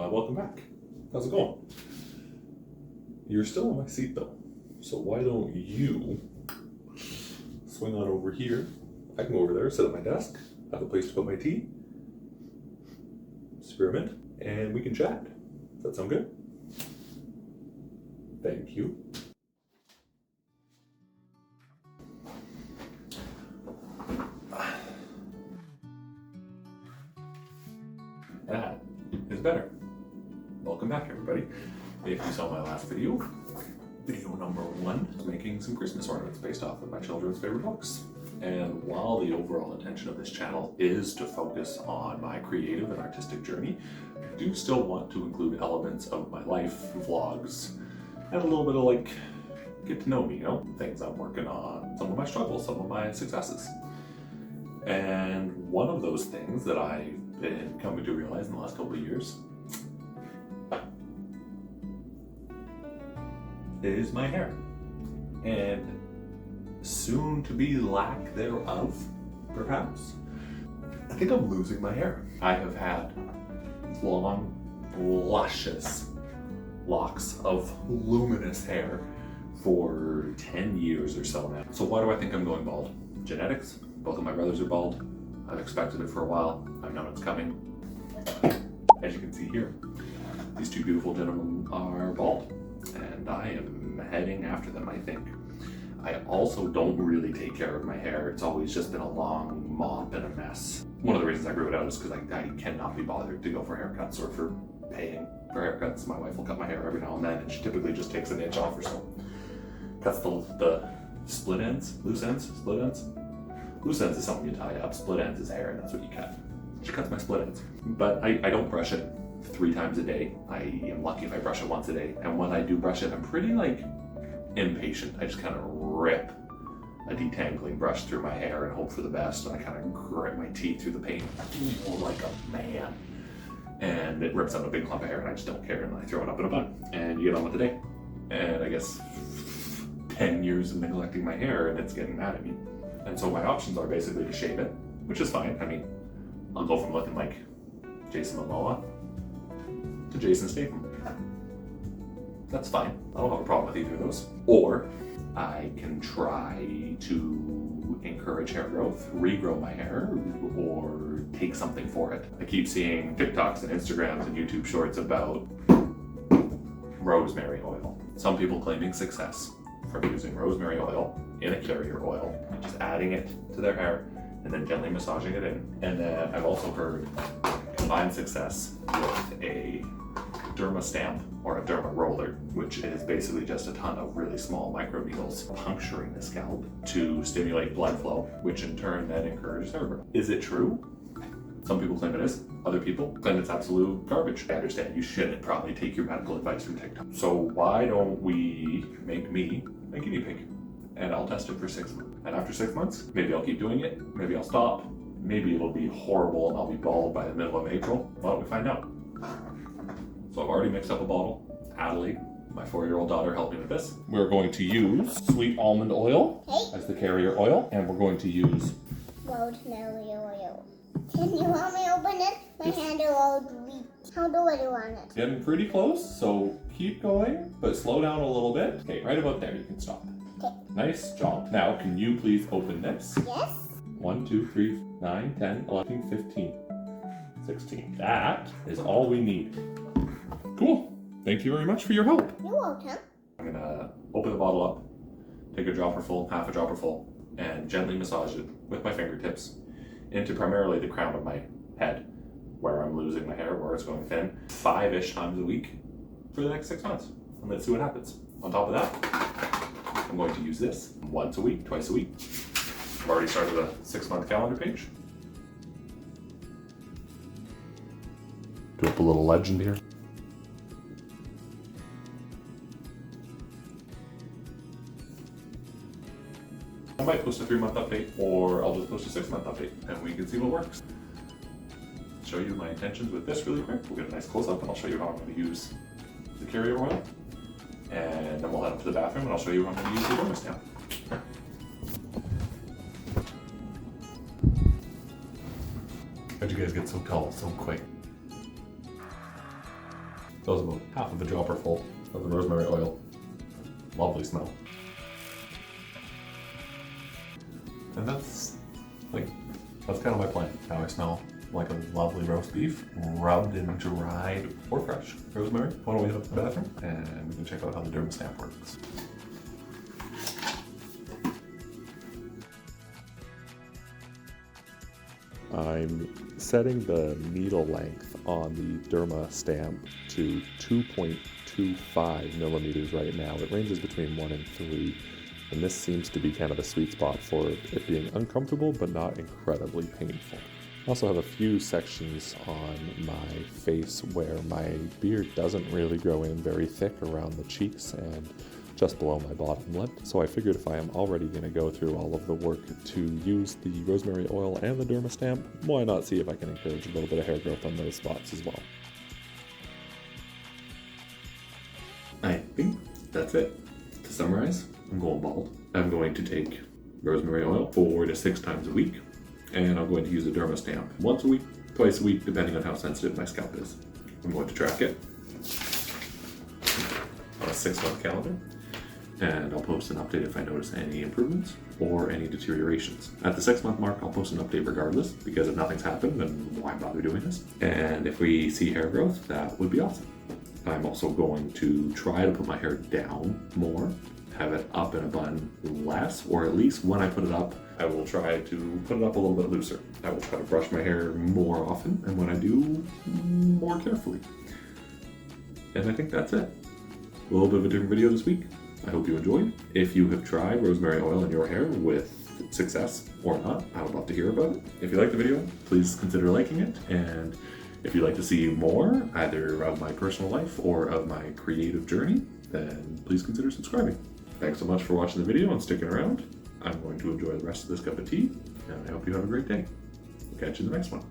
Welcome back. How's it going? You're still in my seat though, so why don't you swing on over here? I can go over there, sit at my desk, have a place to put my tea, spearmint, and we can chat. Does that sound good? Thank you. That is better. Welcome back, everybody. If you saw my last video, video number 1, I was making some Christmas ornaments based off of my children's favorite books. And while the overall intention of this channel is to focus on my creative and artistic journey, I do still want to include elements of my life, vlogs, and a little bit of like, get to know me, you know, things I'm working on, some of my struggles, some of my successes. And one of those things that I've been coming to realize in the last couple of years is my hair. And soon to be lack thereof, perhaps. I think I'm losing my hair. I have had long, luscious locks of luminous hair for 10 years or so now. So why do I think I'm going bald? Genetics. Both of my brothers are bald. I've expected it for a while. I've known it's coming. As you can see here, these two beautiful gentlemen are bald, and I am heading after them, I think. I also don't really take care of my hair. It's always just been a long mop and a mess. One of the reasons I grew it out is because I cannot be bothered to go for haircuts or for paying for haircuts. My wife will cut my hair every now and then, and she typically just takes an inch off or so. Cuts the split ends, loose ends, split ends. Loose ends is something you tie up, split ends is hair, and that's what you cut. She cuts my split ends. But I don't brush it 3 times a day. I am lucky if I brush it once a day. And when I do brush it, I'm pretty impatient. I just kind of rip a detangling brush through my hair and hope for the best, and I kind of grit my teeth through the paint like a man. And it rips out a big clump of hair, and I just don't care, and I throw it up in a bun. And you get on with the day. And I guess 10 years of neglecting my hair, and it's getting mad at me. And so my options are basically to shave it, which is fine. I mean, I'll go from looking like Jason Momoa to Jason Statham. That's fine. I don't have a problem with either of those. Or I can try to encourage hair growth, regrow my hair, or take something for it. I keep seeing TikToks and Instagrams and YouTube shorts about rosemary oil. Some people claiming success from using rosemary oil in a carrier oil, just adding it to their hair and then gently massaging it in. And then I've also heard combined success with a Derma stamp or a Derma roller, which is basically just a ton of really small micro needles puncturing the scalp to stimulate blood flow, which in turn then encourages hair growth. Is it true? Some people claim it is. Other people claim it's absolute garbage. I understand you shouldn't probably take your medical advice from TikTok. So why don't we make me a guinea pig? And I'll test it for 6 months. And after 6 months, maybe I'll keep doing it. Maybe I'll stop. Maybe it'll be horrible and I'll be bald by the middle of April. Why don't we find out? So I've already mixed up a bottle. Adelaide, my 4-year-old daughter, helped me with this. We're going to use sweet almond oil as the carrier oil, and we're going to use rosemary oil. Can you help me open it? My hand are all weak. How do I want it? Getting pretty close, so keep going, but slow down a little bit. Okay, right about there, you can stop. Okay. Nice job. Now, can you please open this? Yes. 1, 2, 3, 9, 10, 11, 15, 16. That is all we need. Cool. Thank you very much for your help. You're welcome. I'm gonna open the bottle up, take a dropper full, half a dropper full, and gently massage it with my fingertips into primarily the crown of my head, where I'm losing my hair, where it's going thin, 5-ish times a week for the next 6 months. And let's see what happens. On top of that, I'm going to use this once a week, twice a week. I've already started a 6-month calendar page. Do up a little legend here. I might post a 3-month update, or I'll just post a 6-month update, and we can see what works. Show you my intentions with this really quick. We'll get a nice close-up, and I'll show you how I'm going to use the carrier oil. And then we'll head up to the bathroom, and I'll show you how I'm going to use the Derma stamp. How'd you guys get so tall so quick? That was about half of a dropper full of the rosemary oil. Lovely smell. And that's kind of my plan. How I smell like a lovely roast beef rubbed in dried or fresh rosemary. Why don't we head up to the bathroom and we can check out how the Derma stamp works. I'm setting the needle length on the Derma stamp to 2.25 millimeters right now. It ranges between 1 and 3, and this seems to be kind of a sweet spot for it being uncomfortable but not incredibly painful. I also have a few sections on my face where my beard doesn't really grow in very thick around the cheeks and just below my bottom lip. So I figured if I am already going to go through all of the work to use the rosemary oil and the Derma stamp, why not see if I can encourage a little bit of hair growth on those spots as well. I think that's it. To summarize, I'm going bald. I'm going to take rosemary oil 4 to 6 times a week, and I'm going to use the Derma stamp once a week, twice a week, depending on how sensitive my scalp is. I'm going to track it on a 6-month calendar, and I'll post an update if I notice any improvements or any deteriorations. At the 6-month mark, I'll post an update regardless, because if nothing's happened, then why bother doing this? And if we see hair growth, that would be awesome. I'm also going to try to put my hair down more, have it up in a bun less, or at least when I put it up, I will try to put it up a little bit looser. I will try to brush my hair more often, and when I do, more carefully. And I think that's it. A little bit of a different video this week. I hope you enjoyed. If you have tried rosemary oil in your hair with success or not, I would love to hear about it. If you liked the video, please consider liking it. And if you'd like to see more, either of my personal life or of my creative journey, then please consider subscribing. Thanks so much for watching the video and sticking around. I'm going to enjoy the rest of this cup of tea, and I hope you have a great day. We'll catch you in the next one.